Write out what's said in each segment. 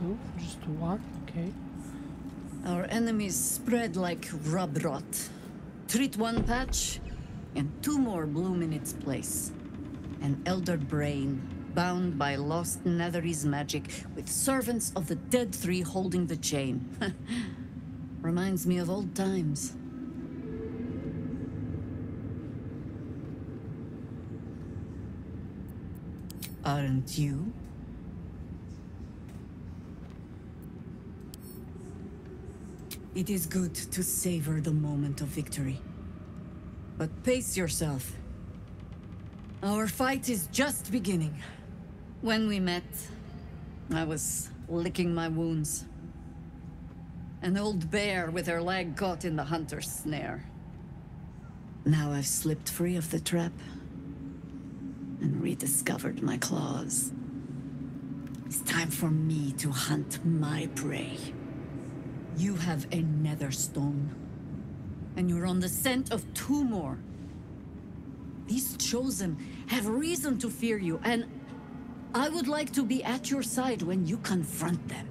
2, just 1, okay. Our enemies spread like rub rot. Treat one patch, and 2 more bloom in its place. An elder brain, bound by lost Netherese magic, with servants of the Dead Three holding the chain. Reminds me of old times. Aren't you? It is good to savor the moment of victory. But pace yourself. Our fight is just beginning. When we met, I was licking my wounds. An old bear with her leg caught in the hunter's snare. Now I've slipped free of the trap and rediscovered my claws. It's time for me to hunt my prey. You have a nether stone, and you're on the scent of 2 more. These chosen have reason to fear you, and I would like to be at your side when you confront them.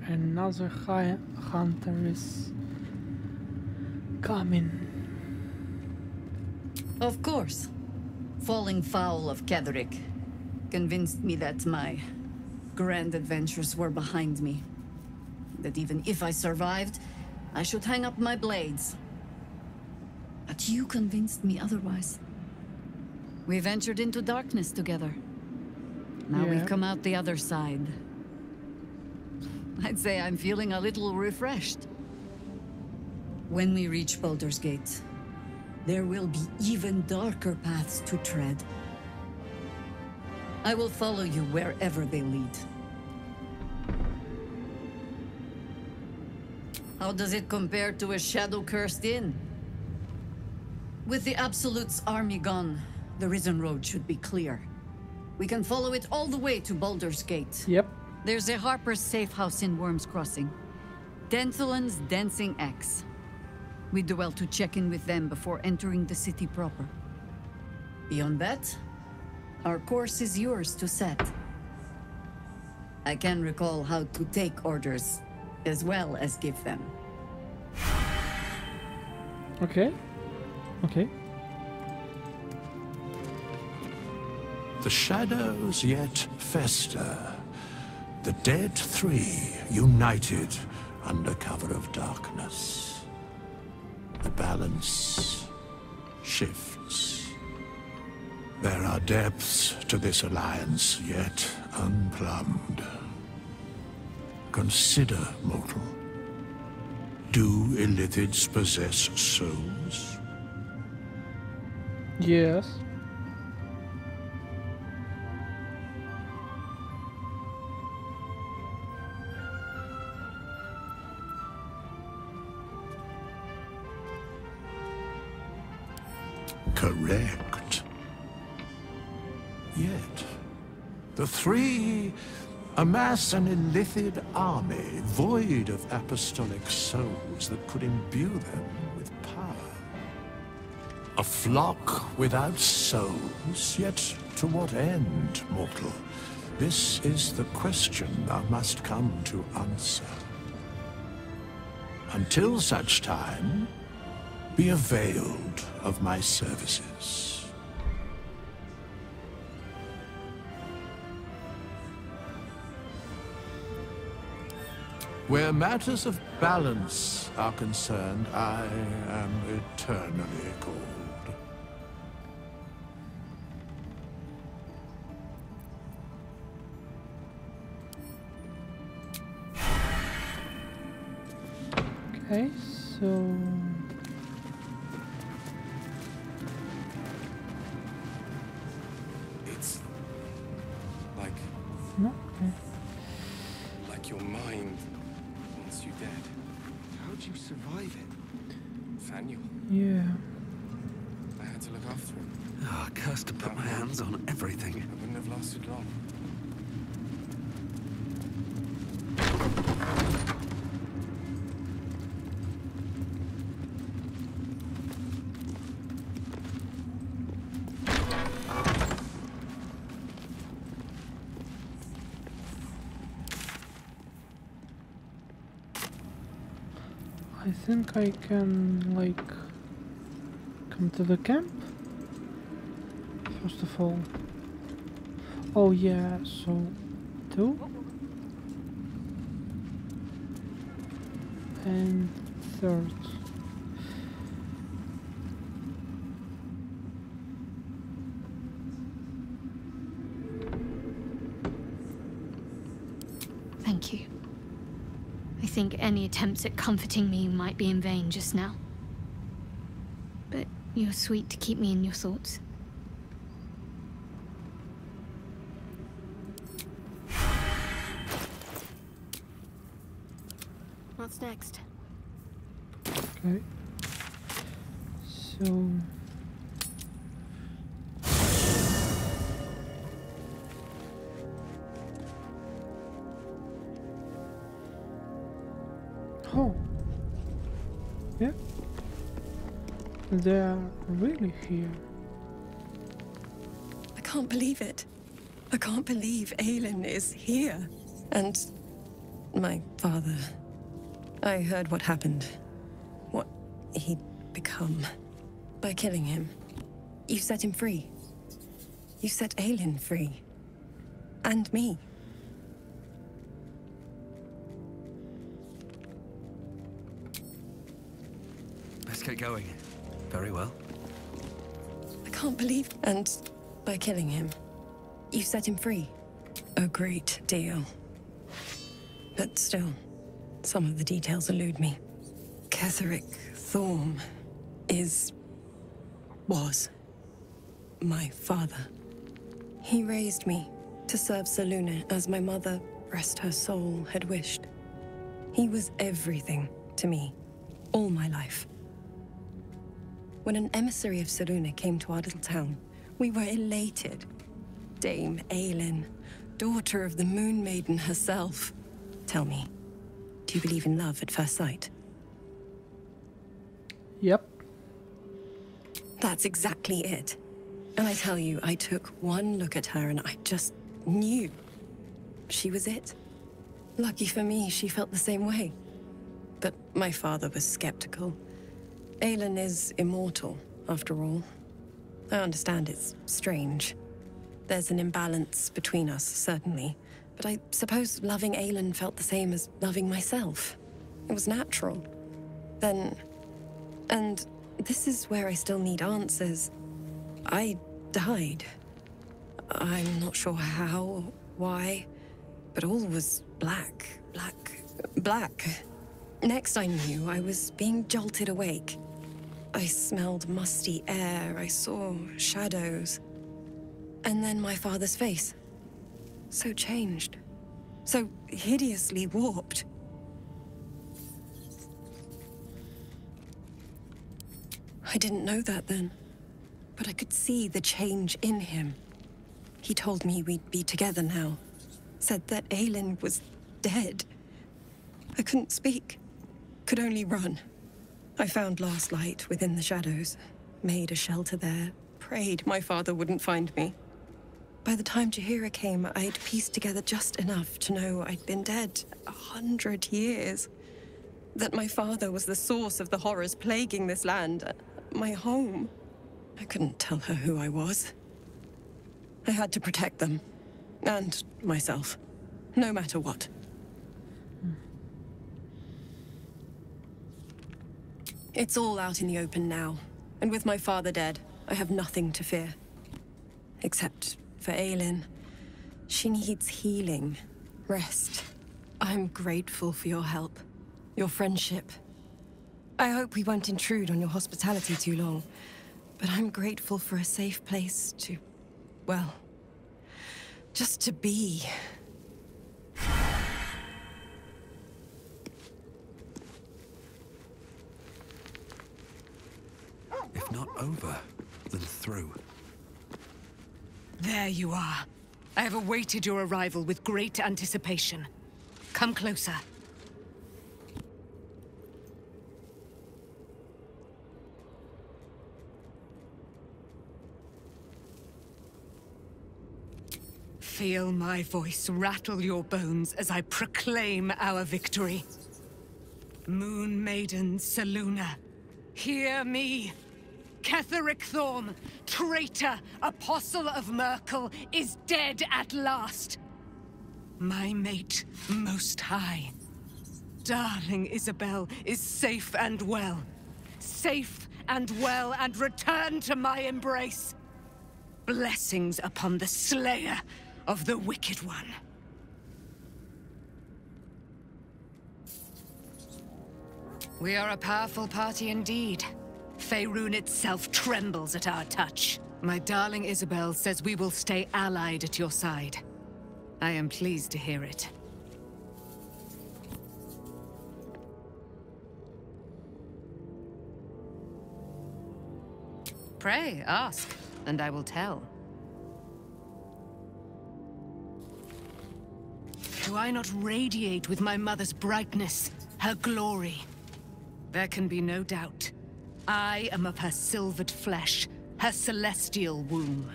Another hunter is coming. Of course. Falling foul of Ketherick convinced me that my grand adventures were behind me. That even if I survived, I should hang up my blades. But you convinced me otherwise. We ventured into darkness together. Now we've come out the other side. I'd say I'm feeling a little refreshed. When we reach Baldur's Gate, there will be even darker paths to tread. I will follow you wherever they lead. How does it compare to a shadow-cursed inn? With the Absolute's army gone, the Risen Road should be clear. We can follow it all the way to Baldur's Gate. Yep. There's a Harper's safe house in Worm's Crossing. Denthalen's Dancing Axe. We do well to check in with them before entering the city proper. Beyond that, our course is yours to set. I can recall how to take orders, as well as give them. Okay. Okay. The shadows yet fester. The Dead Three united under cover of darkness. The balance shifts. There are depths to this alliance yet unplumbed. Consider, mortal. Do illithids possess souls? Yes. Correct. Yet, the three amass an illithid army void of apostolic souls that could imbue them with power. A flock without souls, yet to what end, mortal? This is the question thou must come to answer. Until such time, be availed of my services. Where matters of balance are concerned, I am eternally cold. Okay, so... It's like... No? Okay. like your mind wants you dead. How'd you survive it? Faniel. Yeah. I had to look after him. Ah, cursed to put my hands on everything. I wouldn't have lasted long. I think I can, like, come to the camp? First of all. Oh yeah, so 2 and 3rd. Thank you. I think any attempts at comforting me might be in vain just now. But you're sweet to keep me in your thoughts. What's next? Okay. So... Oh. Yeah. They are really here. I can't believe it. I can't believe Aelin is here. And my father. I heard what happened. What he'd become. By killing him. You set him free. You set Aelin free. And me. Let's get going. Very well. I can't believe... And by killing him, you set him free. A great deal. But still, some of the details elude me. Ketheric Thorm was my father. He raised me to serve Selûne as my mother, rest her soul, had wished. He was everything to me, all my life. When an emissary of Selûne came to our little town, we were elated. Dame Aelin, daughter of the Moon Maiden herself. Tell me, do you believe in love at first sight? Yep. That's exactly it. And I tell you, I took one look at her and I just knew. She was it. Lucky for me, she felt the same way. But my father was skeptical. Aelin is immortal, after all. I understand it's strange. There's an imbalance between us, certainly. But I suppose loving Aelin felt the same as loving myself. It was natural. Then... And this is where I still need answers. I died. I'm not sure how or why, but all was black. Next I knew, I was being jolted awake. I smelled musty air, I saw shadows. And then my father's face. So changed. So hideously warped. I didn't know that then, but I could see the change in him. He told me we'd be together now. Said that Aelin was dead. I couldn't speak. Could only run. I found last light within the shadows. Made a shelter there. Prayed my father wouldn't find me. By the time Jaheira came, I'd pieced together just enough to know I'd been dead 100 years. That my father was the source of the horrors plaguing this land. My home. I couldn't tell her who I was. I had to protect them. And myself. No matter what. It's all out in the open now. And with my father dead, I have nothing to fear. Except for Aelin. She needs healing. Rest. I'm grateful for your help. Your friendship. I hope we won't intrude on your hospitality too long. But I'm grateful for a safe place to... well... just to be. If not over, then through. There you are. I have awaited your arrival with great anticipation. Come closer. Feel my voice rattle your bones as I proclaim our victory. Moon Maiden Selûne, hear me! Ketheric Thorm, traitor, apostle of Merkel, is dead at last. My mate, Most High. Darling Isabel is safe and well. Safe and well, and returned to my embrace. Blessings upon the slayer of the Wicked One. We are a powerful party indeed. Faerun itself trembles at our touch. My darling Isabel says we will stay allied at your side. I am pleased to hear it. Pray, ask, and I will tell. Do I not radiate with my mother's brightness, her glory? There can be no doubt. I am of her silvered flesh, her celestial womb.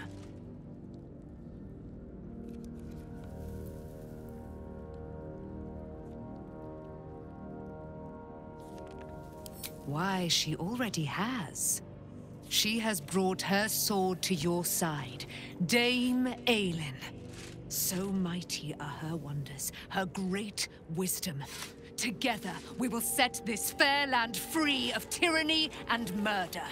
Why, she already has. She has brought her sword to your side, Dame Aelin. So mighty are her wonders, her great wisdom. Together, we will set this fair land free of tyranny and murder.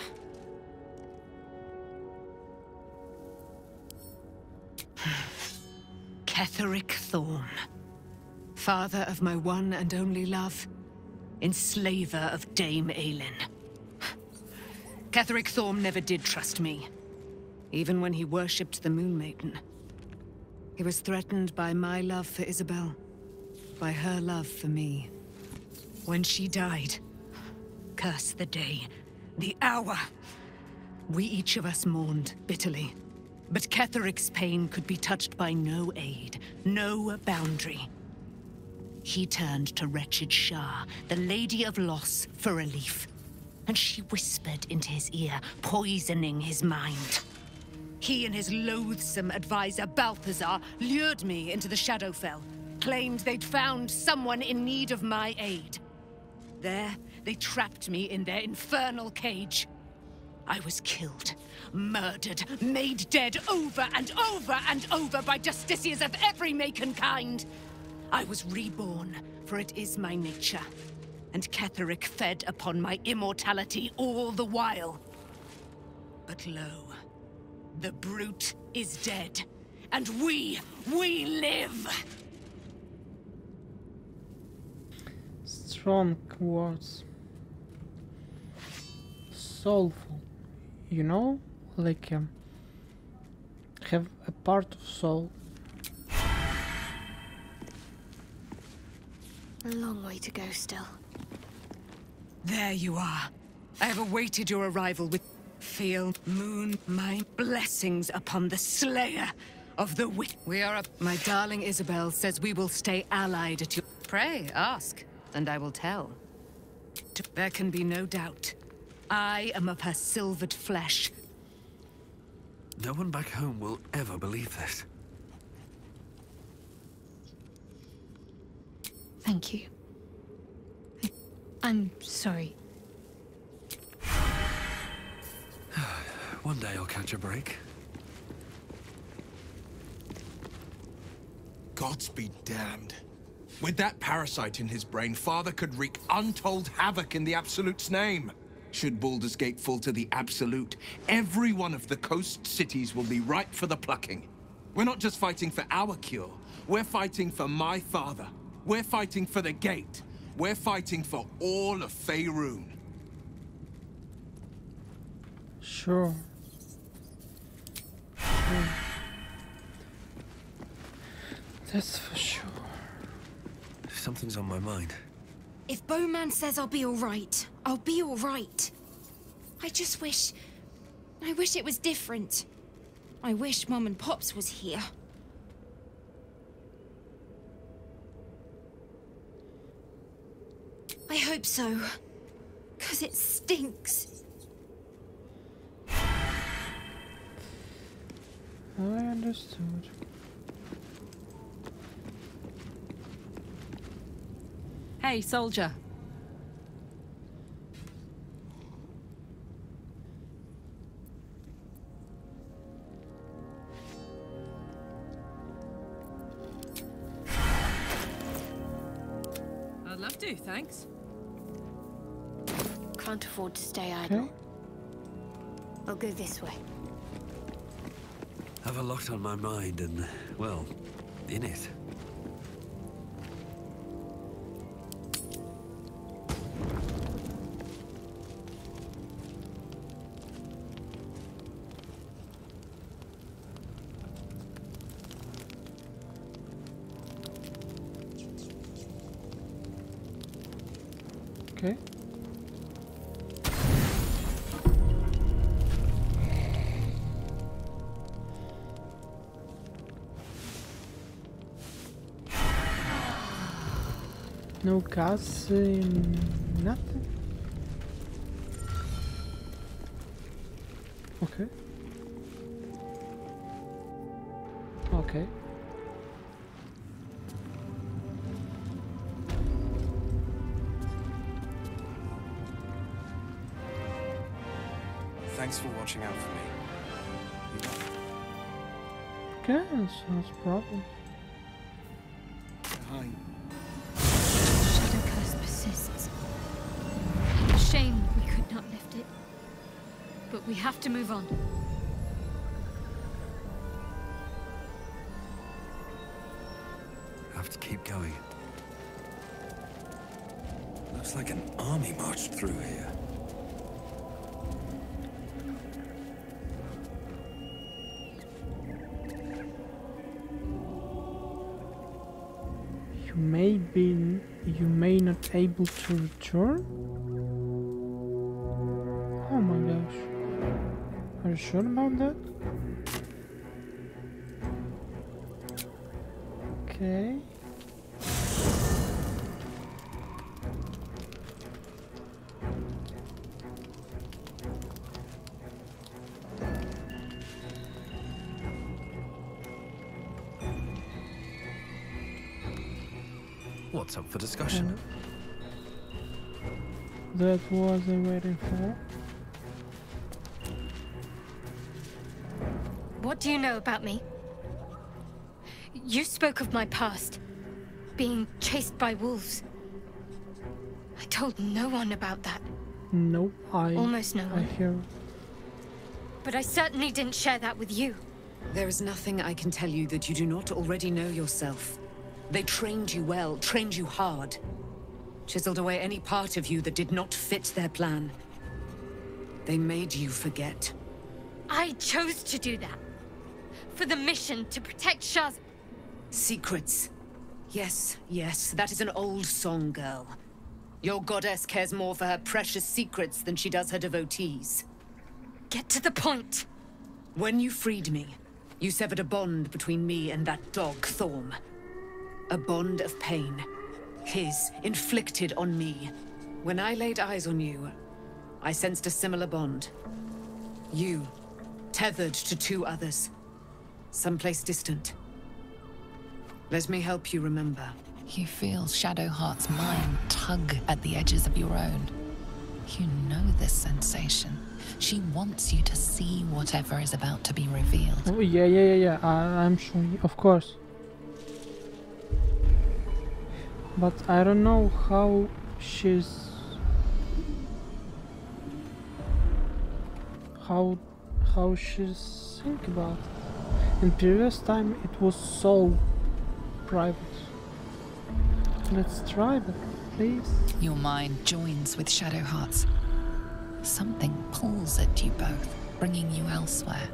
Ketheric Thorm, father of my one and only love, enslaver of Dame Aelin. Ketheric Thorm never did trust me, even when he worshipped the Moon Maiden. He was threatened by my love for Isabel, by her love for me. When she died, curse the day, the hour. We each of us mourned bitterly. But Ketheric's pain could be touched by no aid, no boundary. He turned to wretched Shah, the Lady of Loss, for relief. And she whispered into his ear, poisoning his mind. He and his loathsome advisor, Balthazar, lured me into the Shadowfell, claimed they'd found someone in need of my aid. There, they trapped me in their infernal cage. I was killed, murdered, made dead over and over and over by justiciars of every make and kind. I was reborn, for it is my nature. And Ketheric fed upon my immortality all the while. But lo, the brute is dead, and we live! Strong words. Soulful. You know? Like, have a part of soul. A long way to go still. There you are. I have awaited your arrival with Moon, my blessings upon the slayer of the wicked. We are up. My darling Isabel says we will stay allied at your... Pray, ask, and I will tell. There can be no doubt. I am of her silvered flesh. No one back home will ever believe this. Thank you. I'm sorry. One day I'll catch a break. Gods be damned. With that parasite in his brain, Father could wreak untold havoc in the Absolute's name. Should Baldur's Gate fall to the Absolute, every one of the coast cities will be ripe for the plucking. We're not just fighting for our cure, we're fighting for my father. We're fighting for the Gate. We're fighting for all of Faerun. Sure. That's for sure. Something's on my mind. If Bowman says I'll be alright, I'll be alright. I just wish... I wish it was different. I wish Mom and Pops was here. I hope so. 'Cause it stinks. I understood. Hey, soldier. have to, thanks. Can't afford to stay idle. I'll go this way. Have a lot on my mind and, well, in it. Okay. No gas, nothing. Okay. Okay. Thanks for watching out for me. Okay, that's no problem. Behind. Shadow curse persists. Shame we could not lift it. But we have to move on. Have to keep going. Looks like an army marched through here. You may not able to return? Oh my gosh. Are you sure about that? Okay. What's up for discussion? That was I waiting for. What do you know about me? You spoke of my past, being chased by wolves. I told no one about that. No, Almost no one. I hear. But I certainly didn't share that with you. There is nothing I can tell you that you do not already know yourself. They trained you well, trained you hard. Chiseled away any part of you that did not fit their plan. They made you forget. I chose to do that. For the mission to protect Shaz. Secrets. Yes, yes, that is an old song, girl. Your goddess cares more for her precious secrets than she does her devotees. Get to the point. When you freed me, you severed a bond between me and that dog, Thorm. A bond of pain. His, inflicted on me. When I laid eyes on you, I sensed a similar bond. You, tethered to two others. Someplace distant. Let me help you remember. You feel Shadowheart's mind tug at the edges of your own. You know this sensation. She wants you to see whatever is about to be revealed. Oh yeah. I'm sure, of course. But I don't know how she's... How she's think about it. In previous time it was so private. Let's try that, please. Your mind joins with Shadowheart's. Something pulls at you both, bringing you elsewhere.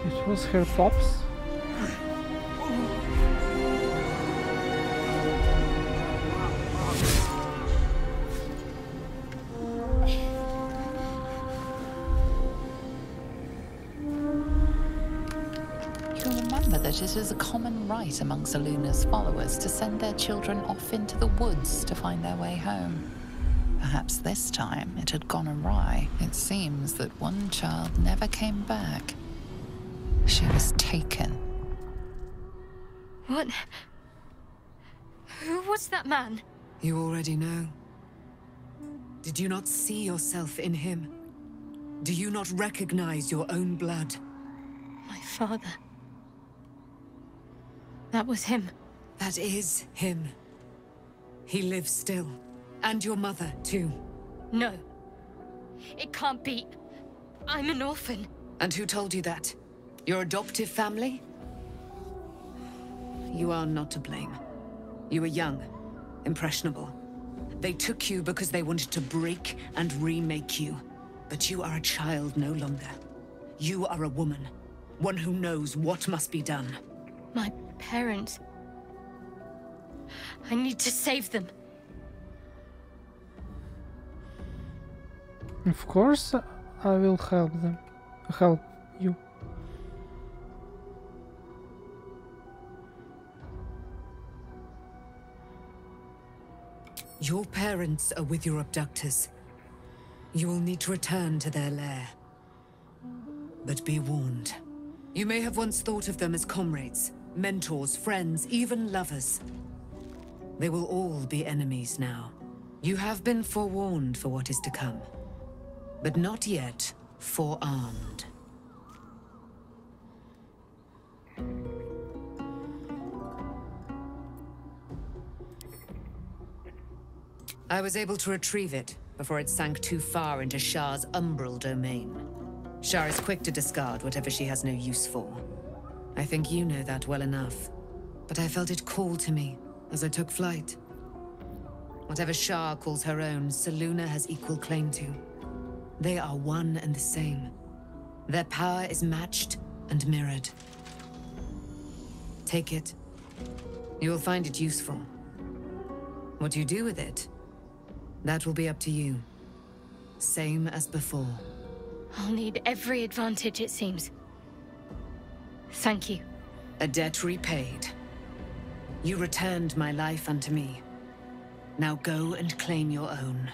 It was her pops. You'll remember that that it is a common right among Luna's followers to send their children off into the woods to find their way home. Perhaps this time it had gone awry. It seems that one child never came back. She was taken. What? Who was that man? You already know. Did you not see yourself in him? Do you not recognize your own blood? My father. That was him. That is him. He lives still. And your mother, too. No. It can't be. I'm an orphan. And who told you that? Your adoptive family? You are not to blame. You were young, impressionable. They took you because they wanted to break and remake you. But you are a child no longer. You are a woman. One who knows what must be done. My parents. I need to save them. Of course, I will help them. Help you. Your parents are with your abductors. You will need to return to their lair. But be warned. You may have once thought of them as comrades, mentors, friends, even lovers. They will all be enemies now. You have been forewarned for what is to come, but not yet forearmed. I was able to retrieve it before it sank too far into Shah's umbral domain. Shah is quick to discard whatever she has no use for. I think you know that well enough. But I felt it call to me as I took flight. Whatever Shah calls her own, Selûne has equal claim to. They are one and the same. Their power is matched and mirrored. Take it. You will find it useful. What you do with it, that will be up to you. Same as before. I'll need every advantage, it seems. Thank you. A debt repaid. You returned my life unto me. Now go and claim your own.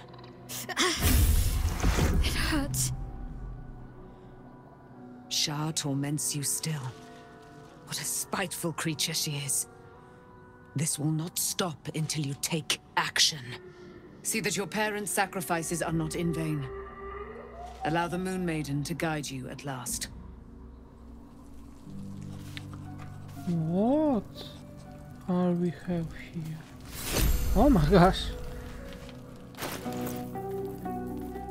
It hurts. Shah torments you still. What a spiteful creature she is. This will not stop until you take action. See that your parents' sacrifices are not in vain. Allow the Moon Maiden to guide you at last. What are we have here? Oh my gosh.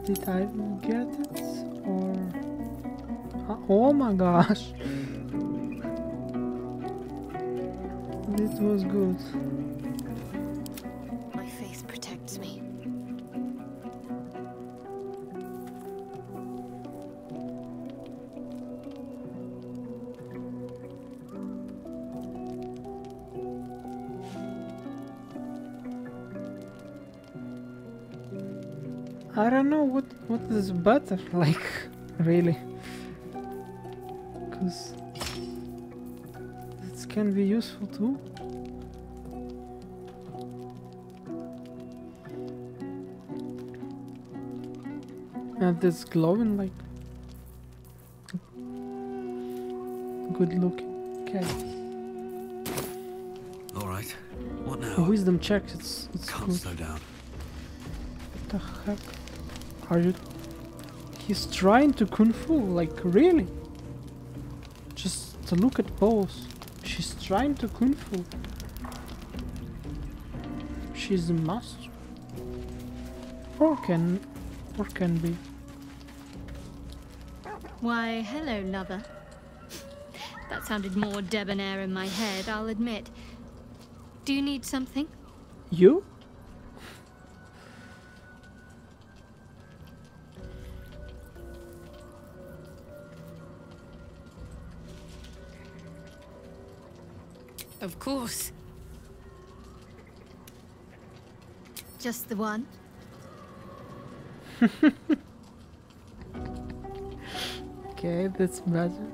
Did I get it? Or... oh my gosh. It was good. My faith protects me. I don't know what is better, like, really, because this can be useful too. And this glowing, like, good looking. Okay. All right. What now? A wisdom check. It's Can't good. slow down. What the heck? Are you? He's trying to kung fu, like, really? Just to look at pose. She's trying to kung fu. She's a master. Or can be. Why, hello, lover. That sounded more debonair in my head, I'll admit. Do you need something? You? Of course. Just the one? Okay, that's better.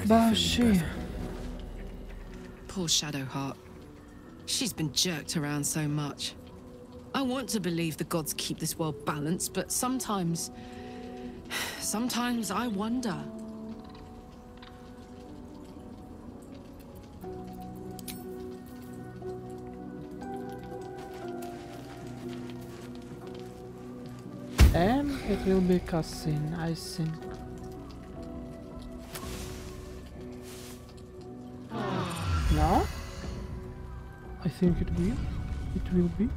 But she... Poor Shadowheart. She's been jerked around so much. I want to believe the gods keep this world balanced, but sometimes I wonder. And it will be cutscene, I think. No? I think it will. It will be.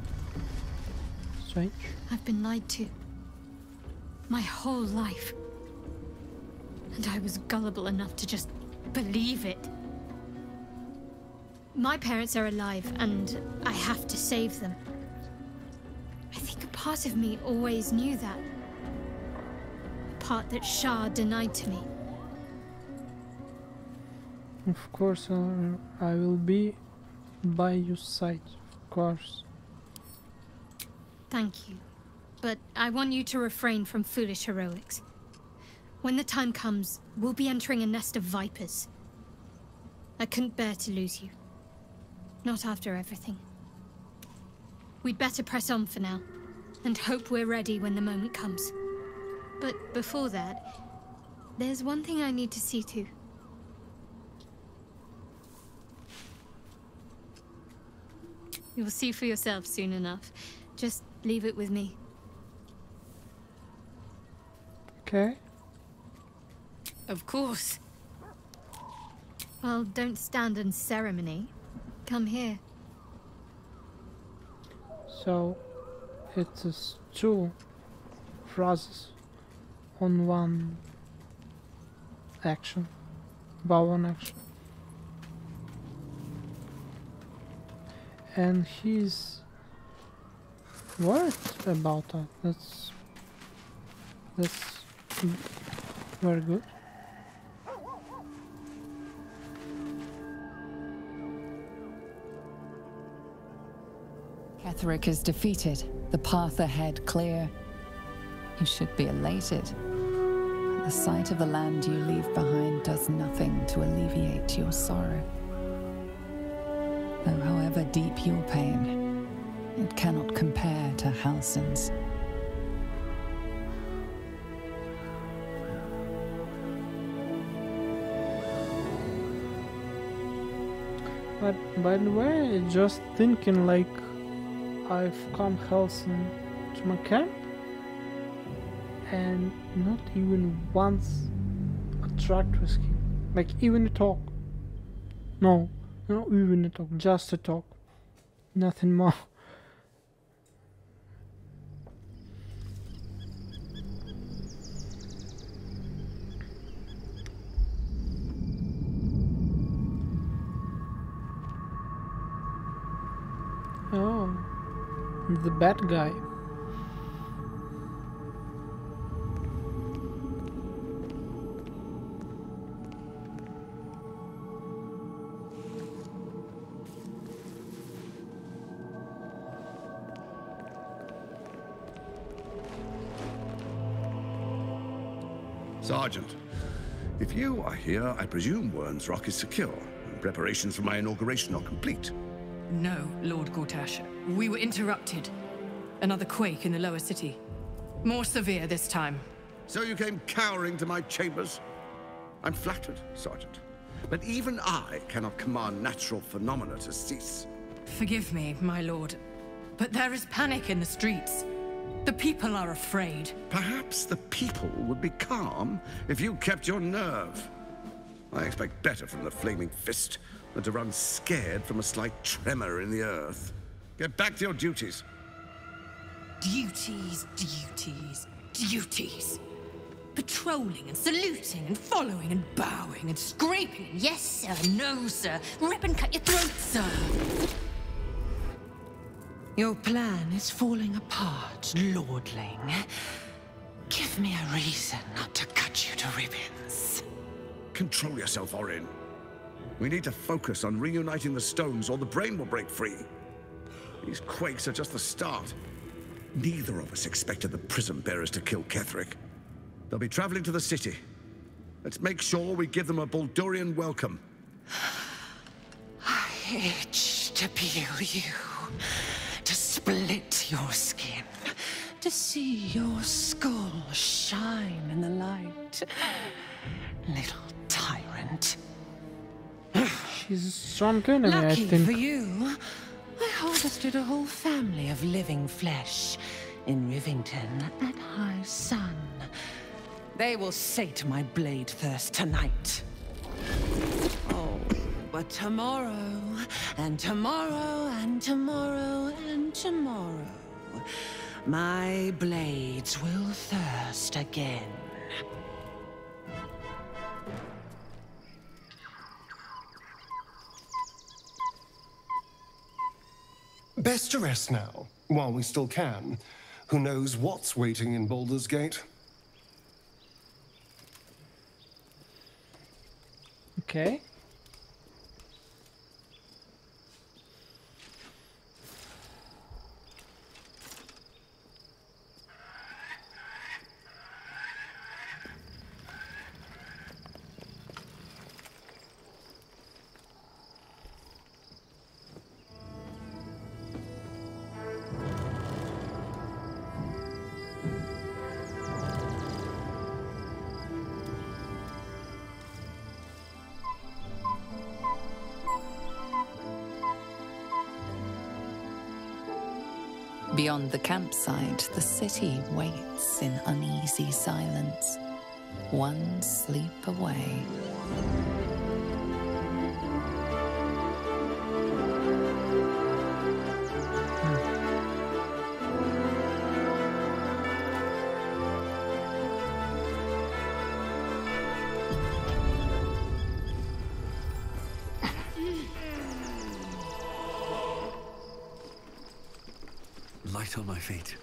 Strange. I've been lied to. My whole life. And I was gullible enough to just believe it. My parents are alive, and I have to save them. I think a part of me always knew that. A part that Shah denied to me. Of course, I will be by your side, of course. Thank you. But I want you to refrain from foolish heroics. When the time comes, we'll be entering a nest of vipers. I couldn't bear to lose you. Not after everything. We'd better press on for now, and hope we're ready when the moment comes. But before that, there's one thing I need to see to. You'll see for yourself soon enough. Just leave it with me. Okay. Of course. Well, don't stand in ceremony. Come here. So, it is two phrases on one action. About one action. And he's worried about that. That's very good. Ketheric is defeated, the path ahead clear. You should be elated. The sight of the land you leave behind does nothing to alleviate your sorrow. Though however deep your pain, it cannot compare to Halsin's. But by the way, just thinking like I've come Halsin to my camp and not even once attract with him. Like even a talk. No, not even a talk, just a talk. Nothing more. Oh, the bad guy. Sergeant, if you are here, I presume Wern's Rock is secure, and preparations for my inauguration are complete. No, Lord Gortash. We were interrupted. Another quake in the lower city. More severe this time. So you came cowering to my chambers? I'm flattered, Sergeant. But even I cannot command natural phenomena to cease. Forgive me, my lord, but there is panic in the streets. The people are afraid. Perhaps the people would be calm if you kept your nerve. I expect better from the Flaming Fist than to run scared from a slight tremor in the earth. Get back to your duties. Duties, duties, duties. Patrolling and saluting and following and bowing and scraping. Yes, sir. No, sir. Rip and cut your throat, sir. Your plan is falling apart, lordling. Give me a reason not to cut you to ribbons. Control yourself, Orin. We need to focus on reuniting the stones or the brain will break free. These quakes are just the start. Neither of us expected the Prism Bearers to kill Ketheric. They'll be traveling to the city. Let's make sure we give them a Baldurian welcome. I itch to peel you, to split your skin, to see your skull shine in the light. Little tyrant. She's a strong enemy, I Lucky think. for you, I harvested a whole family of living flesh in Rivington at high sun. They will sate my blade thirst tonight. Oh, but tomorrow, and tomorrow, and tomorrow, and tomorrow, my blades will thirst again. Best to rest now, while we still can. Who knows what's waiting in Baldur's Gate? Okay. Beyond the campsite, the city waits in uneasy silence, one sleep away. Light on my feet.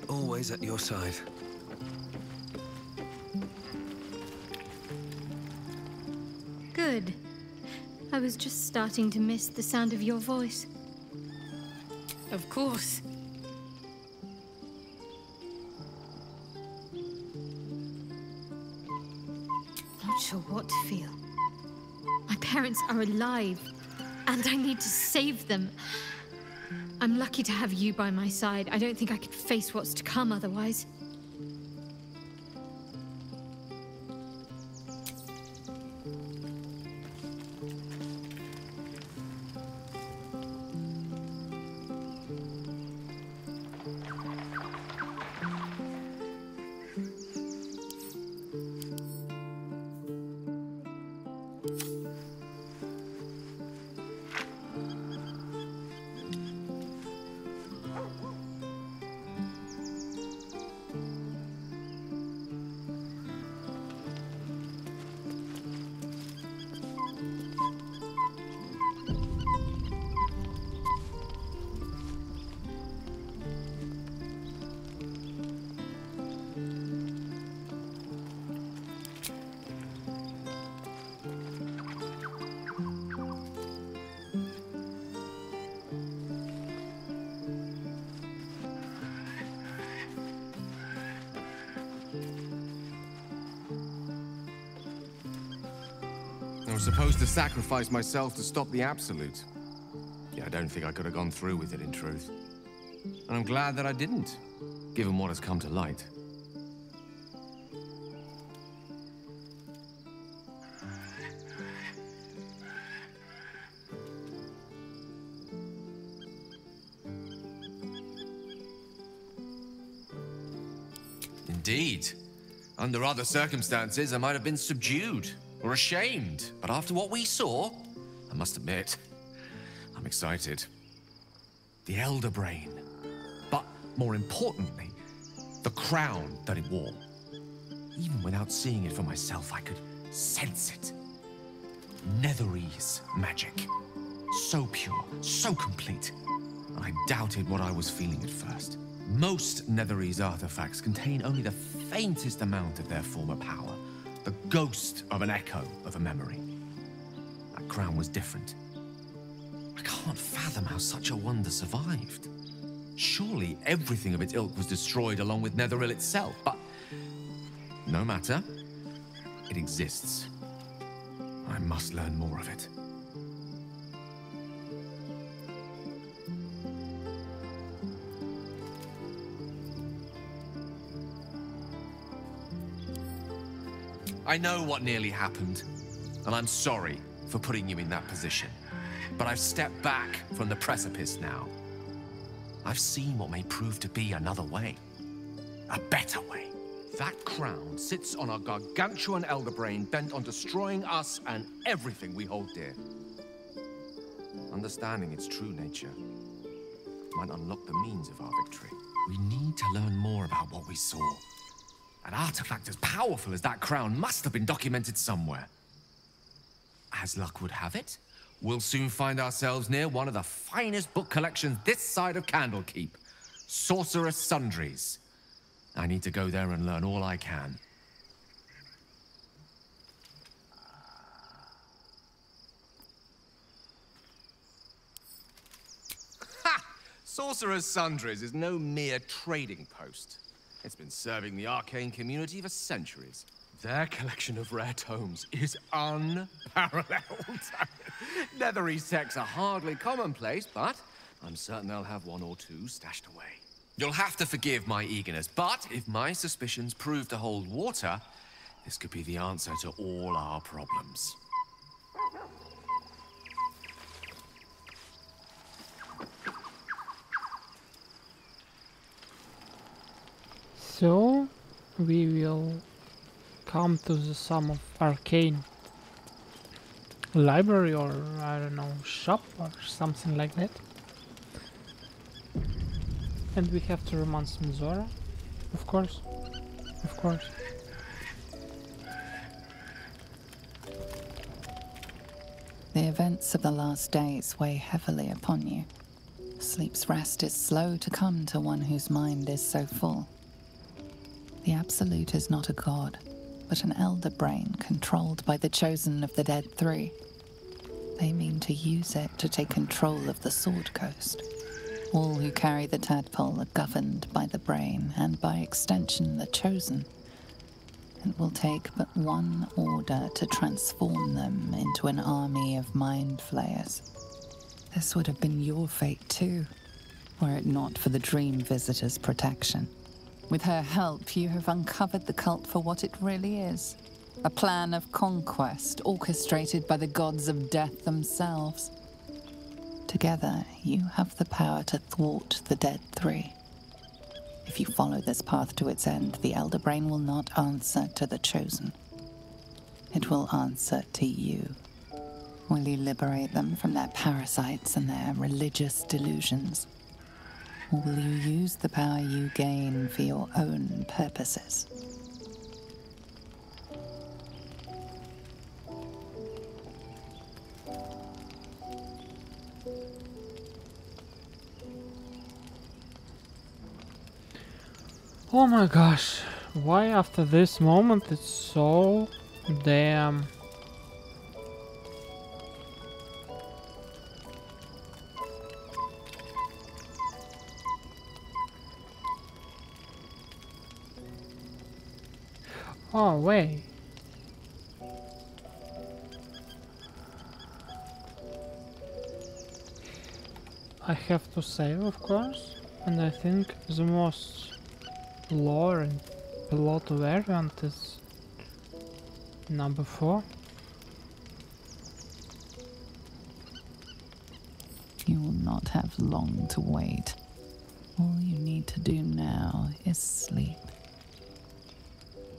Always at your side. Good. I was just starting to miss the sound of your voice. Of course. Not sure what to feel. My parents are alive, and I need to save them. I'm lucky to have you by my side. I don't think I could face what's to come otherwise. I was supposed to sacrifice myself to stop the Absolute. Yeah, I don't think I could have gone through with it, in truth. And I'm glad that I didn't, given what has come to light. Indeed. Under other circumstances, I might have been subdued or ashamed. But after what we saw, I must admit, I'm excited. The Elder Brain. But more importantly, the crown that it wore. Even without seeing it for myself, I could sense it. Netherese magic. So pure, so complete. I doubted what I was feeling at first. Most Netherese artifacts contain only the faintest amount of their former power. The ghost of an echo of a memory. That crown was different. I can't fathom how such a wonder survived. Surely everything of its ilk was destroyed along with Netheril itself, but no matter. It exists. I must learn more of it. I know what nearly happened, and I'm sorry for putting you in that position. But I've stepped back from the precipice now. I've seen what may prove to be another way. A better way. That crown sits on a gargantuan elder brain bent on destroying us and everything we hold dear. Understanding its true nature might unlock the means of our victory. We need to learn more about what we saw. An artifact as powerful as that crown must have been documented somewhere. As luck would have it, we'll soon find ourselves near one of the finest book collections this side of Candlekeep. Sorcerer's Sundries. I need to go there and learn all I can. Ha! Sorcerer's Sundries is no mere trading post. It's been serving the arcane community for centuries. Their collection of rare tomes is unparalleled. Netherese texts are hardly commonplace, but I'm certain they'll have one or two stashed away. You'll have to forgive my eagerness, but if my suspicions prove to hold water, this could be the answer to all our problems. So, we will come to the Sum of Arcane library, or I don't know, shop or something like that. And we have to romance Mizora, of course, of course. The events of the last days weigh heavily upon you. Sleep's rest is slow to come to one whose mind is so full. The Absolute is not a god, but an elder brain controlled by the Chosen of the Dead Three. They mean to use it to take control of the Sword Coast. All who carry the tadpole are governed by the brain, and by extension the Chosen. It will take but one order to transform them into an army of mind flayers. This would have been your fate too, were it not for the Dream Visitor's protection. With her help, you have uncovered the cult for what it really is. A plan of conquest orchestrated by the gods of death themselves. Together, you have the power to thwart the Dead Three. If you follow this path to its end, the Elder Brain will not answer to the Chosen. It will answer to you. Will you liberate them from their parasites and their religious delusions? Or will you use the power you gain for your own purposes? Oh my gosh, why after this moment it's so damn... Oh, wait. I have to save, of course, and I think the most lore and plot variant is number 4. You will not have long to wait. All you need to do now is sleep.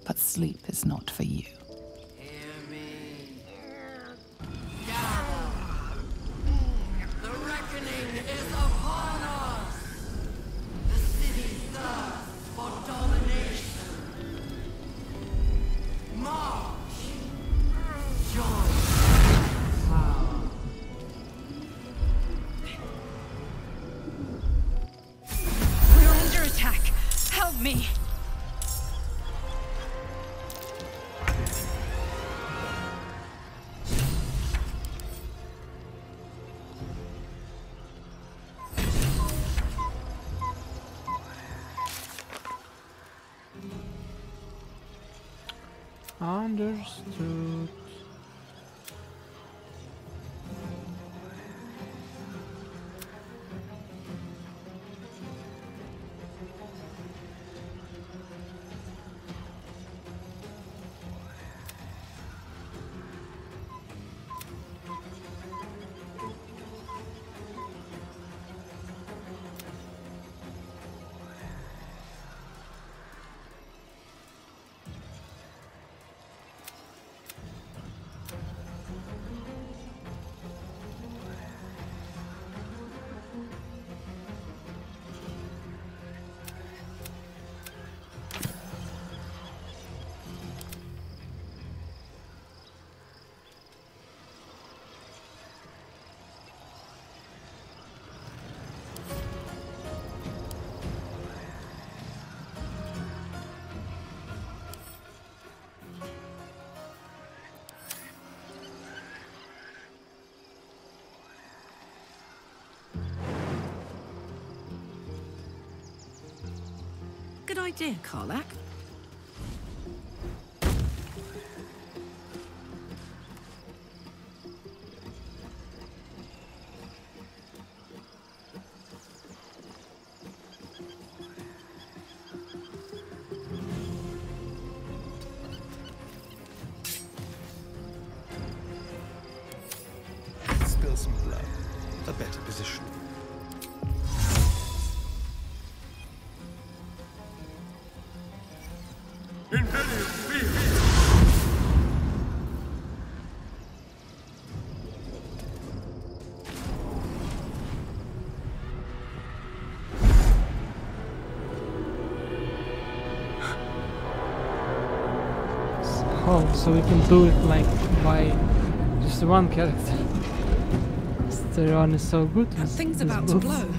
But sleep is not for you. Hear me. The reckoning is upon us. The city Understood. Good idea, Karlach. Spill some blood. A better position. Oh, so we can do it like by just one character. Steron is so good. That thing's about to blow.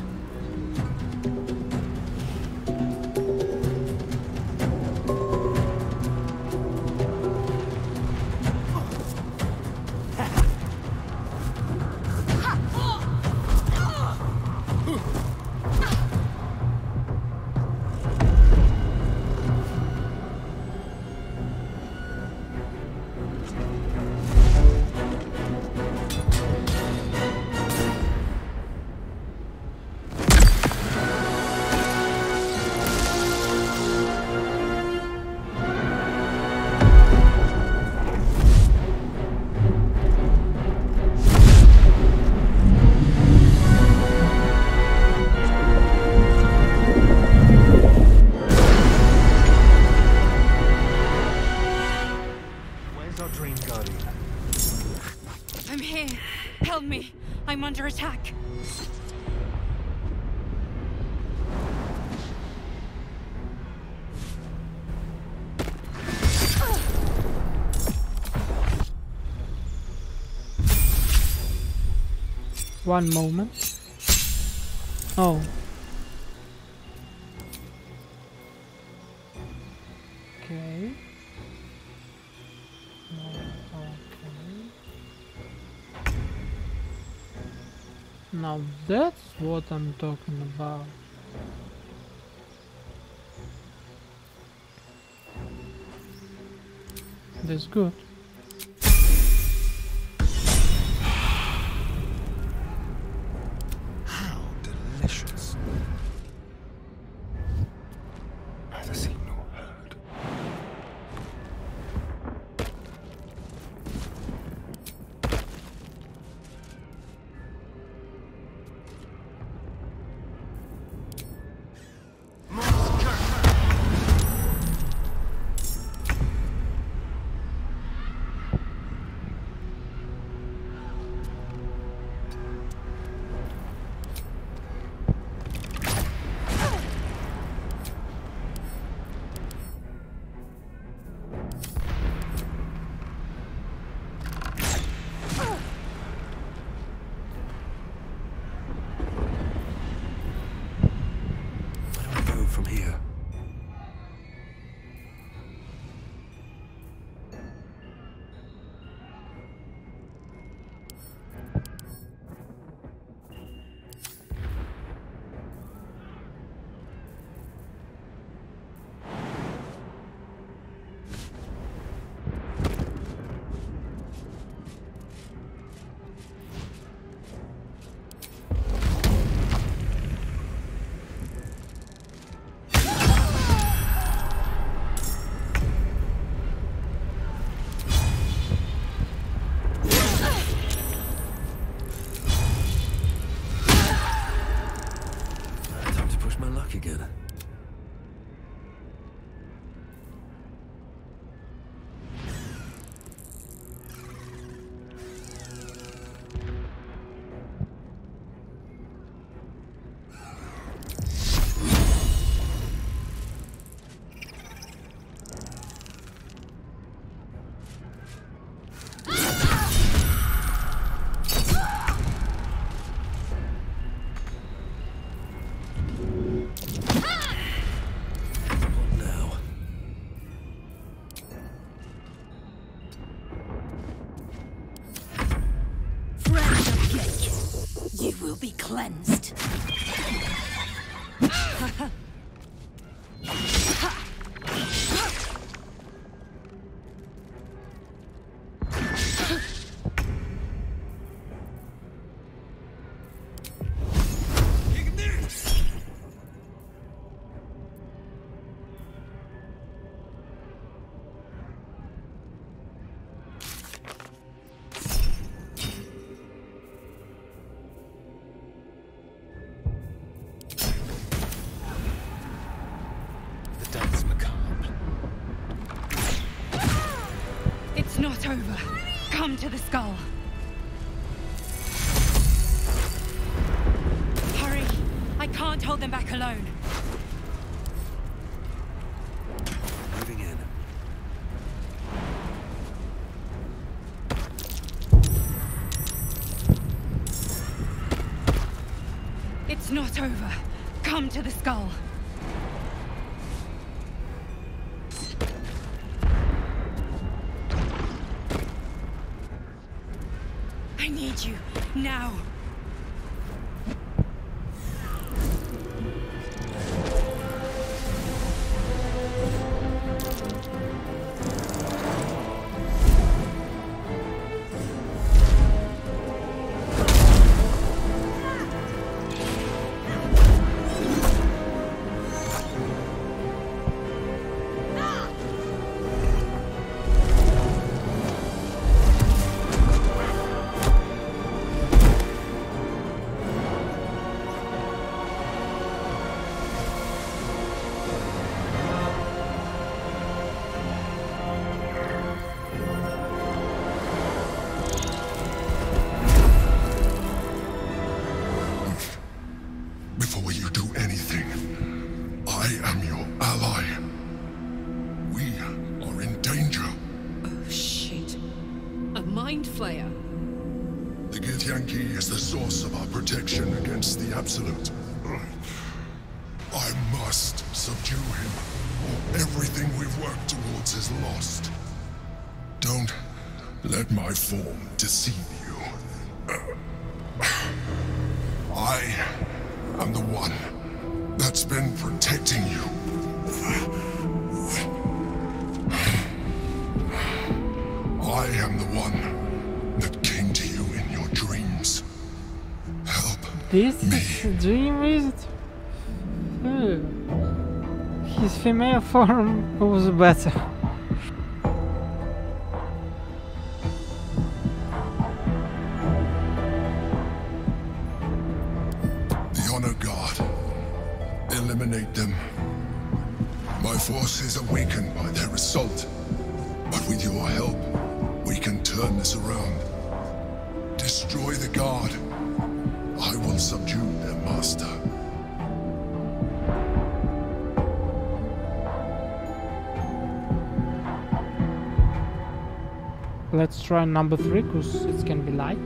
I'm here. Help me. I'm under attack. One moment. Oh. Okay. Now that's what I'm talking about. That's good. How delicious. Neither seen nor heard. You will be cleansed. It's not over. Come to the skull. Hurry! I can't hold them back alone. Moving in. It's not over. Come to the skull. I need you, now. Before you do anything, I am your ally. We are in danger. Oh, shit. A mind flayer. The Githyanki is the source of our protection against the Absolute. I must subdue him, or everything we've worked towards is lost. Don't let my form deceive you. I am the one that's been protecting you. I am the one that came to you in your dreams. Help This me. is a dream, is it? His female form was better. The Honor Guard. Eliminate them. My force is awakened by their assault. But with your help, we can turn this around. Destroy the Guard. I will subdue their master. Let's try number 3, because it can be light.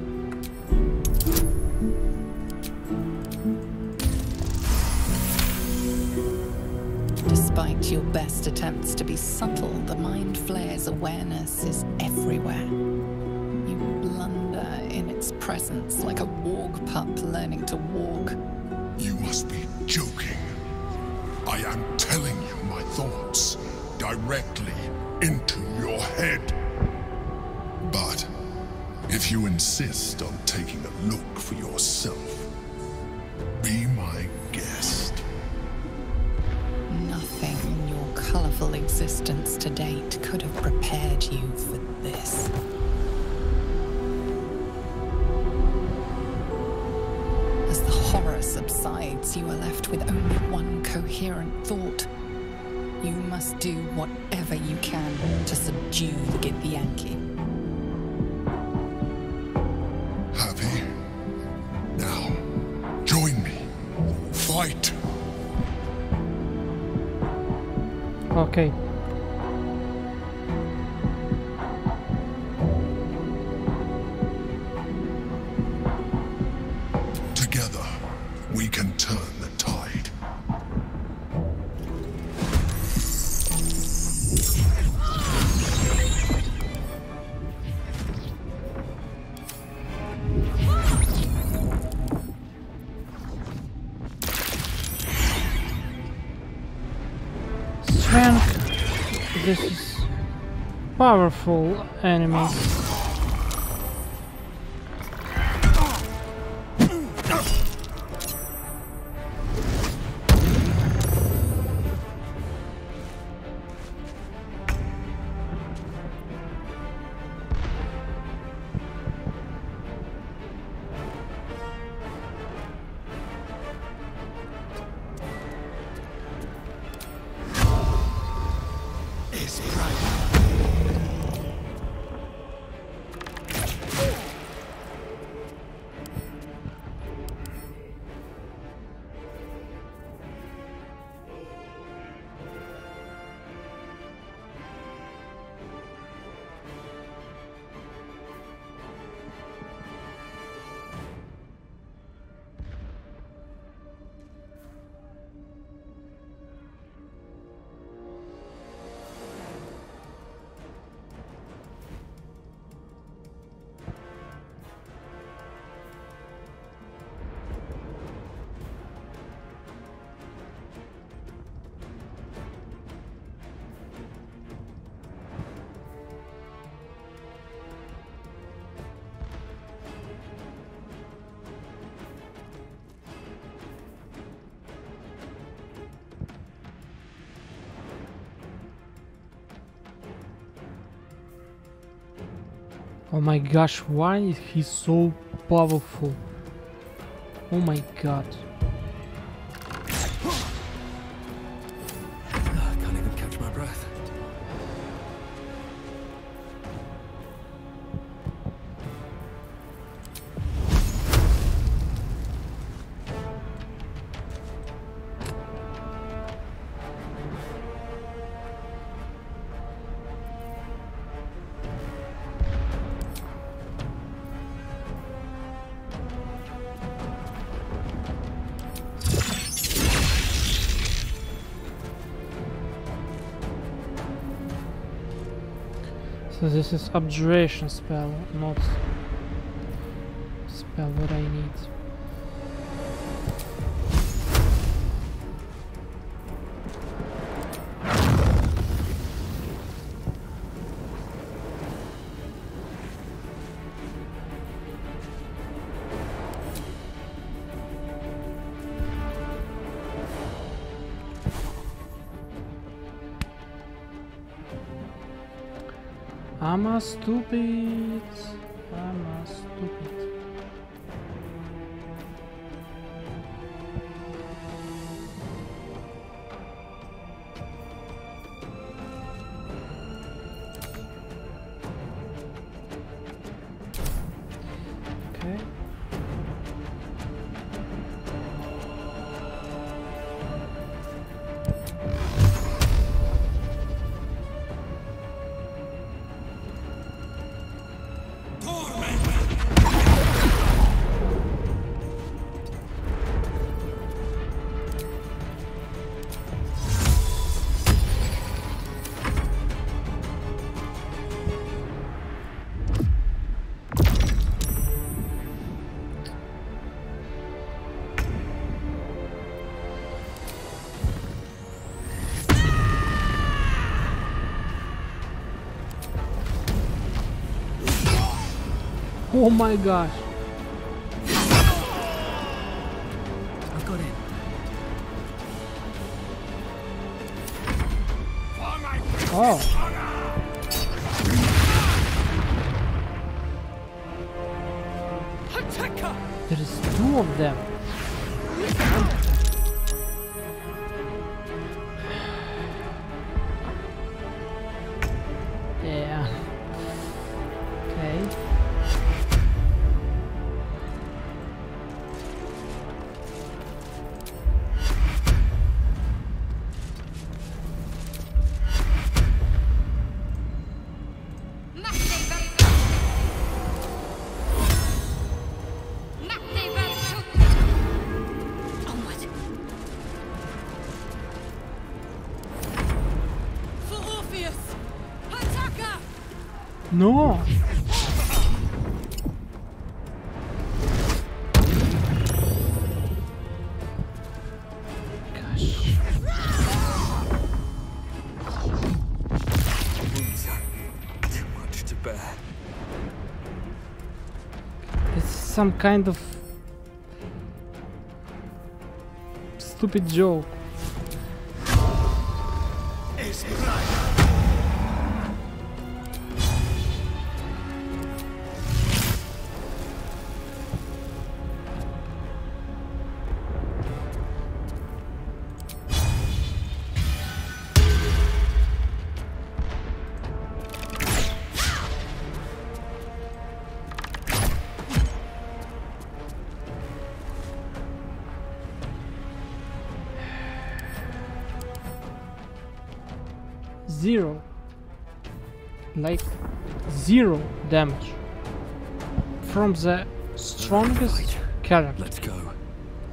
Despite your best attempts to be subtle, the Mind Flayer's awareness is everywhere. You blunder in its presence like a warg pup learning to walk. You must be joking. I am telling you my thoughts directly into your head. But if you insist on taking a look for yourself, be my guest. Nothing in your colorful existence to date could have prepared you for this. As the horror subsides, you are left with only one coherent thought. You must do whatever you can to subdue the Githyanki. Happy? Now, join me. Fight! Okay. Together, we can turn the tide. this is powerful enemy. Oh my gosh, why is he so powerful? Oh my god. I can't even catch my breath. So this is abjuration spell, not spell what I need. I'm a stupid. I'm a stupid. Okay. Oh my gosh. I've got it. Oh. There is two of them. Yeah. Okay. No. Gosh. some kind of stupid joke. Zero. Like 0 damage from the strongest character. Let's go.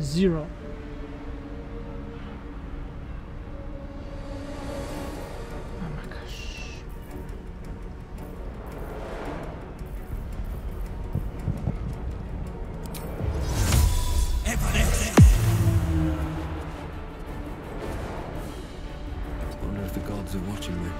0. Oh my gosh. I wonder if the gods are watching me.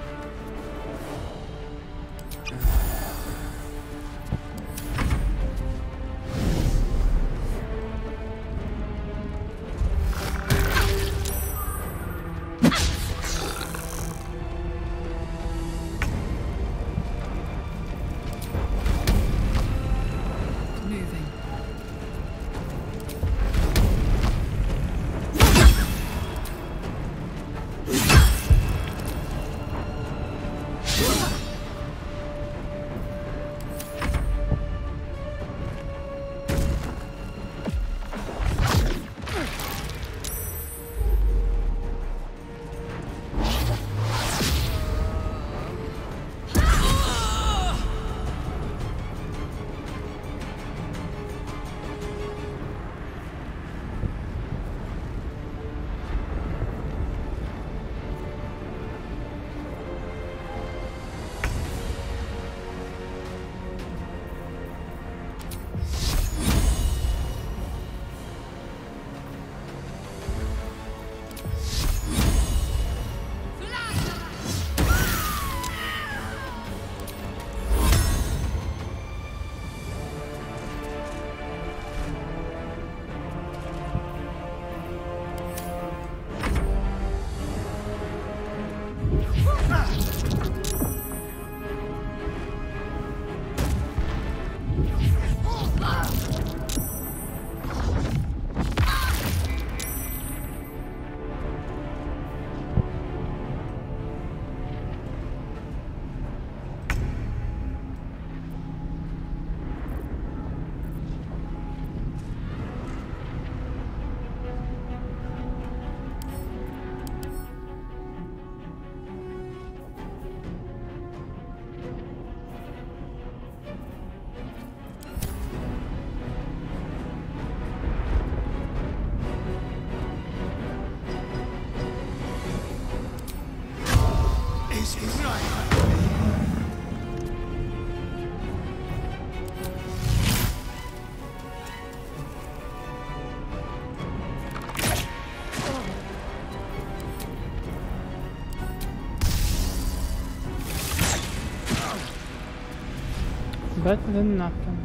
Better than nothing.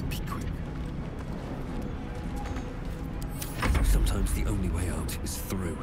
Be quick. Sometimes the only way out is through.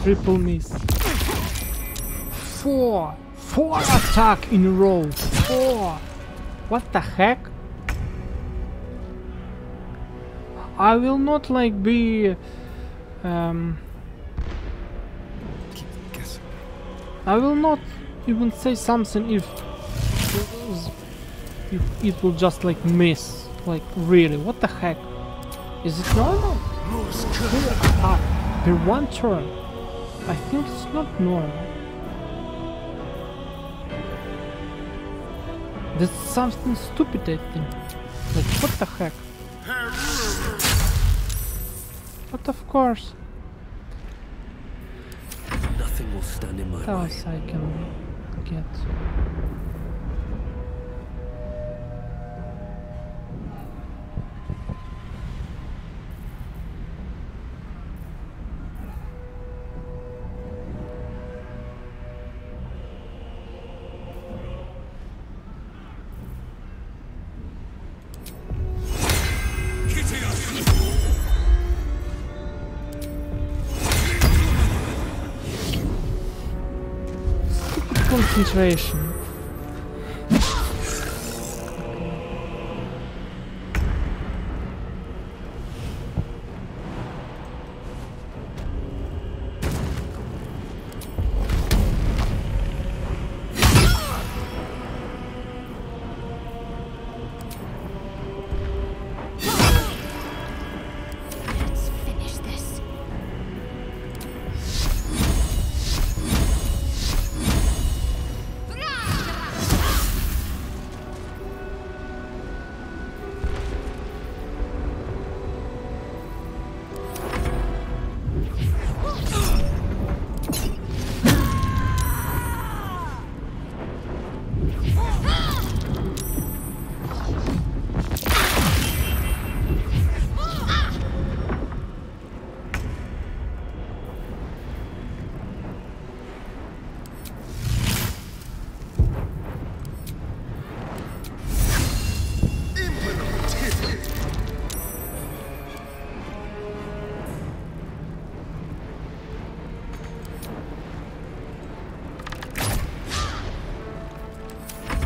Triple miss. Four attack in a row. 4. What the heck? I will not like be I will not even say something if it will just like miss. Like really, what the heck? Is it normal? Per one turn. I think it's not normal. That's something stupid, I think. Like what the heck? But of course. Nothing will stand in my way. What else I can get? Concentration. Let's finish this.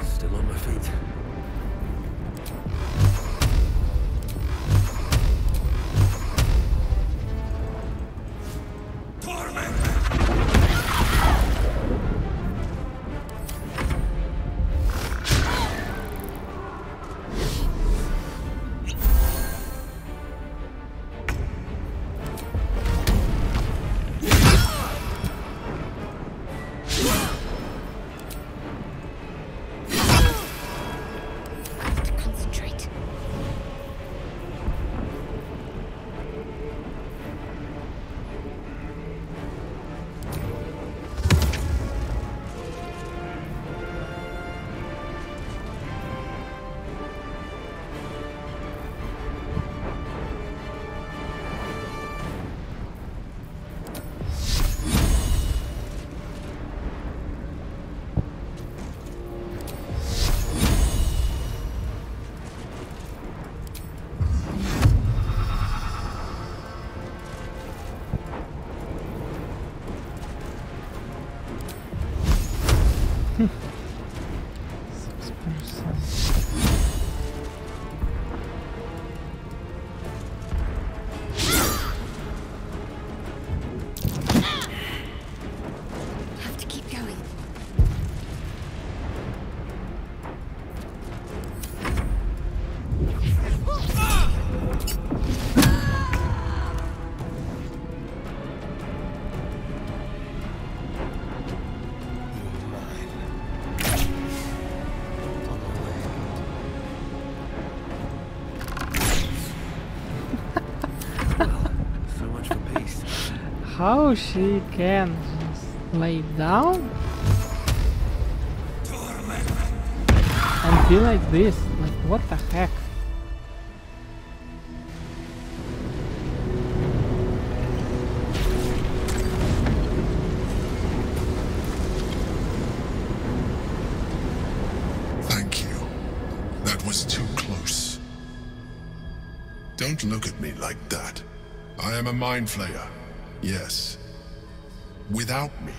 Still on my feet. Concentrate. Have to keep going. So much for peace. How she can just lay down and be like this? Like what the heck? Thank you. That was too close. Don't look at me like that. I am a mind flayer. Yes. Without me,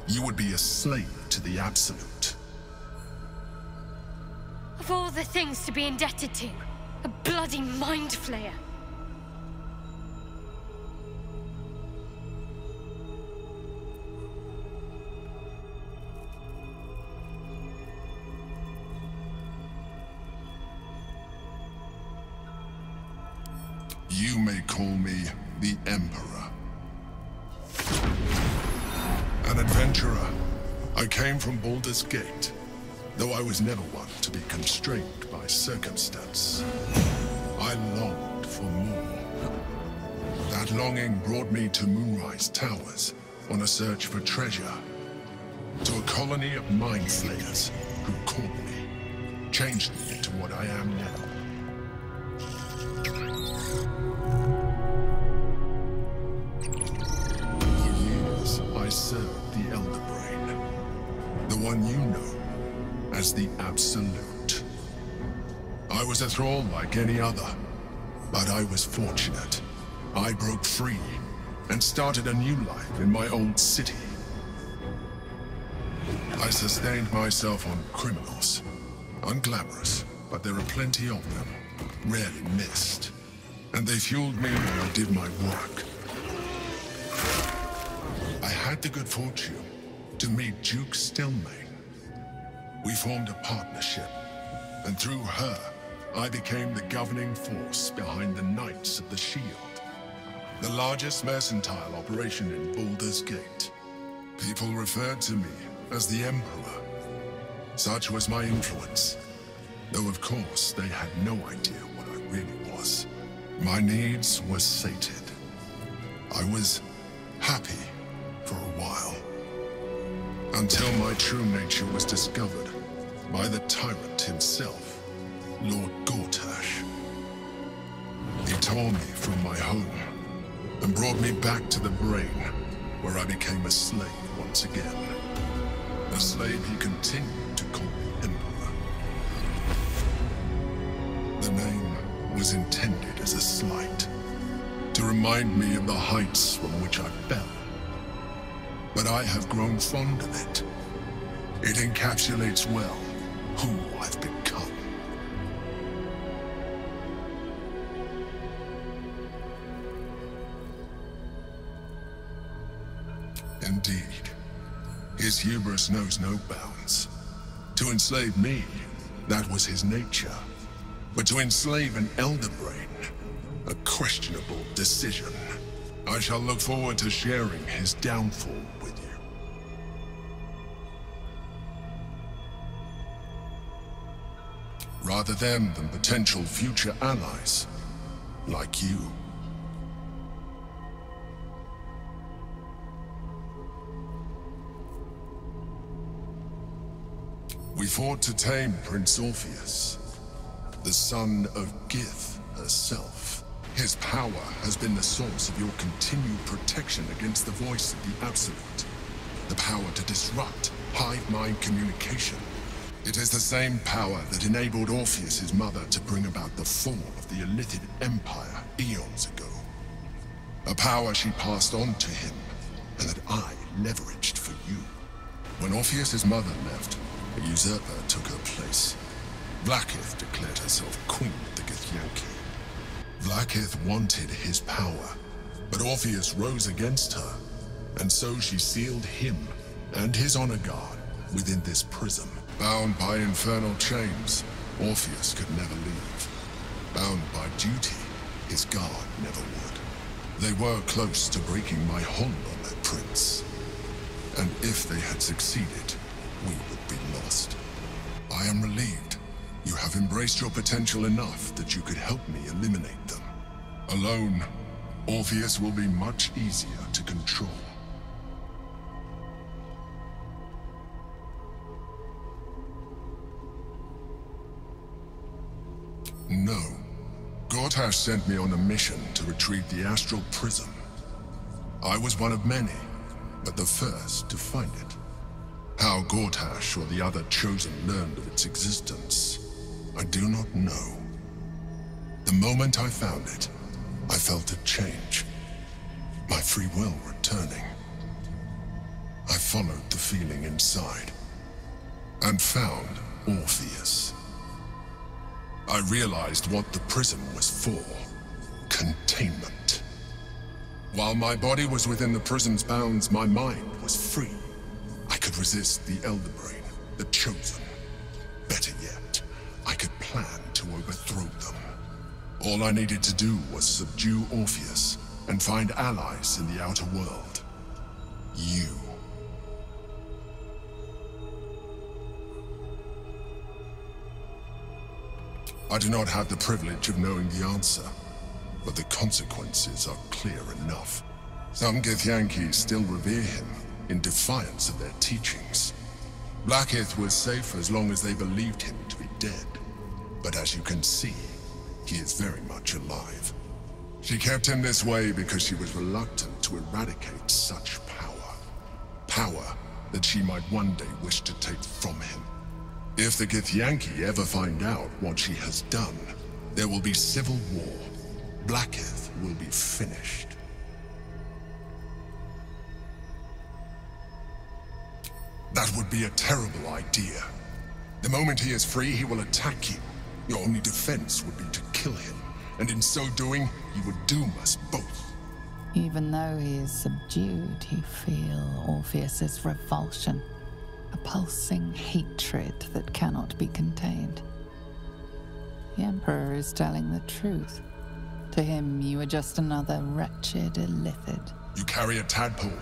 you would be a slave to the Absolute. Of all the things to be indebted to, a bloody mind flayer. You may call me the Emperor. An adventurer. I came from Baldur's Gate, though I was never one to be constrained by circumstance. I longed for more. That longing brought me to Moonrise Towers on a search for treasure. To a colony of mind flayers who caught me, changed me into what I am now. For years, I served the Elder Brain, the one you know as the Absolute. I was a thrall like any other, but I was fortunate. I broke free and started a new life in my old city. I sustained myself on criminals. Unglamorous, but there are plenty of them, rarely missed. And they fueled me when I did my work. I had the good fortune to meet Duke Stelmane. We formed a partnership, and through her, I became the governing force behind the Knights of the Shield, the largest mercantile operation in Baldur's Gate. People referred to me as the Emperor. Such was my influence, though of course they had no idea what I really was. My needs were sated. I was happy for a while, until my true nature was discovered by the tyrant himself, Lord Gortash. He tore me from my home and brought me back to the Brain, where I became a slave once again. A slave he continued to call me Emperor. The name was intended as a slight, to remind me of the heights from which I fell. But I have grown fond of it. It encapsulates well who I've become. Indeed. His hubris knows no bounds. To enslave me, that was his nature. But to enslave an Elder Brain, a questionable decision. I shall look forward to sharing his downfall with you. Rather them than potential future allies, like you. We fought to tame Prince Orpheus, the son of Gith herself. His power has been the source of your continued protection against the voice of the Absolute. The power to disrupt hive mind communication. It is the same power that enabled Orpheus' mother to bring about the fall of the Illithid Empire eons ago. A power she passed on to him, and that I leveraged for you. When Orpheus' mother left, a usurper took her place. Vlaakith declared herself queen of the Githyanki. Vlaakith wanted his power, but Orpheus rose against her, and so she sealed him and his honor guard within this prism. Bound by infernal chains, Orpheus could never leave. Bound by duty, his guard never would. They were close to breaking my hold on that prince. And if they had succeeded, we would be lost. I am relieved. You have embraced your potential enough that you could help me eliminate them. Alone, Orpheus will be much easier to control. No. Gortash sent me on a mission to retrieve the Astral Prism. I was one of many, but the first to find it. How Gortash or the other Chosen learned of its existence, I do not know. The moment I found it, I felt a change. My free will returning. I followed the feeling inside and found Orpheus. I realized what the prison was for. Containment. While my body was within the prison's bounds, my mind was free. I could resist the Elder Brain, the Chosen. Better yet, I could plan to overthrow them. All I needed to do was subdue Orpheus and find allies in the outer world. You. I do not have the privilege of knowing the answer, but the consequences are clear enough. Some Githyanki still revere him, in defiance of their teachings. Blackith was safe as long as they believed him to be dead. But as you can see, he is very much alive. She kept him this way because she was reluctant to eradicate such power. Power that she might one day wish to take from him. If the Githyanki ever find out what she has done, there will be civil war. Blackith will be finished. That would be a terrible idea. The moment he is free, he will attack you. Your only defense would be to kill him, and in so doing, he would doom us both. Even though he is subdued, you feel Orpheus's revulsion. A pulsing hatred that cannot be contained. The Emperor is telling the truth. To him, you are just another wretched illithid. You carry a tadpole.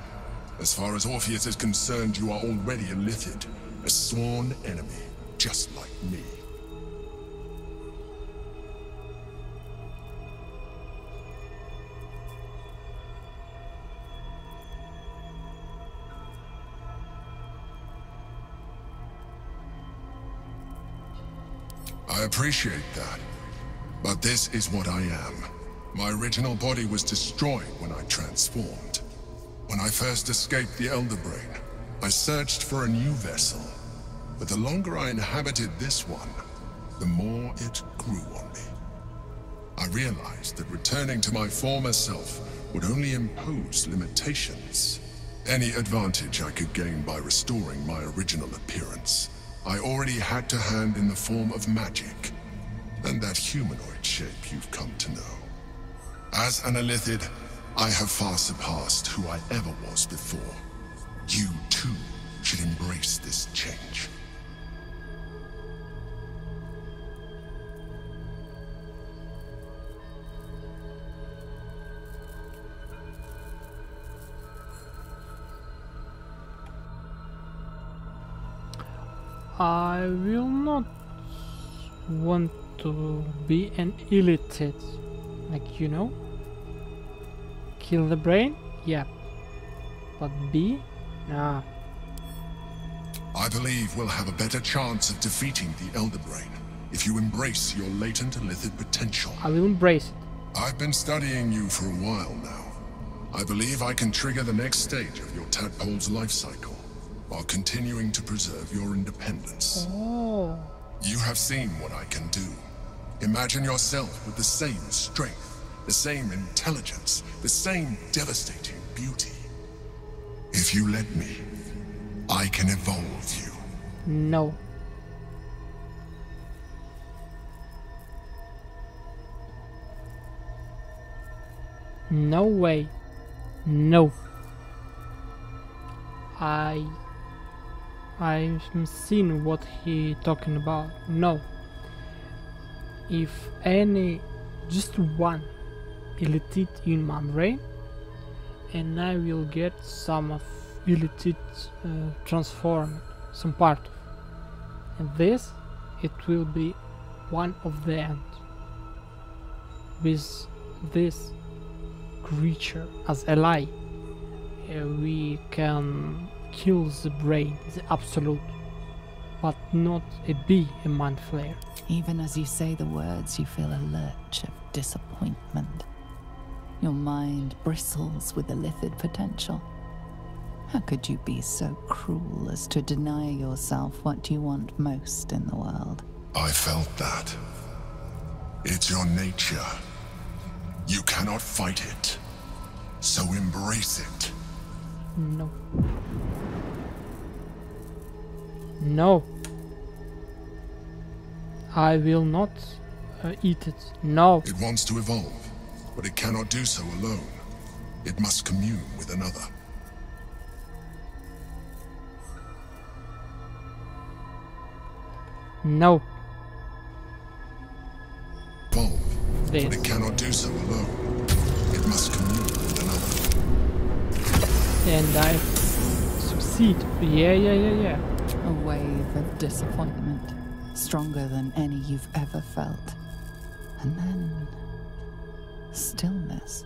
As far as Orpheus is concerned, you are already a illithid. A sworn enemy, just like me. I appreciate that, but this is what I am. My original body was destroyed when I transformed. When I first escaped the Elder Brain, I searched for a new vessel, but the longer I inhabited this one, the more it grew on me. I realized that returning to my former self would only impose limitations. Any advantage I could gain by restoring my original appearance, I already had to hand in the form of magic, and that humanoid shape you've come to know. As an illithid, I have far surpassed who I ever was before. You, too, should embrace this change. I will not want to be an illithid, like, you know? Kill the brain? Yeah. But be? Nah. I believe we'll have a better chance of defeating the Elder Brain if you embrace your latent illithid potential. I will embrace it. I've been studying you for a while now. I believe I can trigger the next stage of your tadpole's life cycle, while continuing to preserve your independence. Oh. You have seen what I can do. Imagine yourself with the same strength, the same intelligence, the same devastating beauty. If you let me, I can evolve you. No. No way. No. I've seen what he talking about. No. If any, just one illithid in my brain, and I will get some of illithid transformed, some part of. And this, it will be one of the end. With this creature as ally, we can kill the brain, the absolute, but not be a mind flayer. Even as you say the words, you feel a lurch of disappointment. Your mind bristles with illithid potential. How could you be so cruel as to deny yourself what you want most in the world? I felt that. It's your nature. You cannot fight it. So embrace it. No. No. I will not eat it. No. It wants to evolve, but it cannot do so alone. It must commune with another. No. Evolve, This. but it cannot do so alone. It must commune with another. And I succeed. Yeah. A wave of disappointment, stronger than any you've ever felt. And then stillness.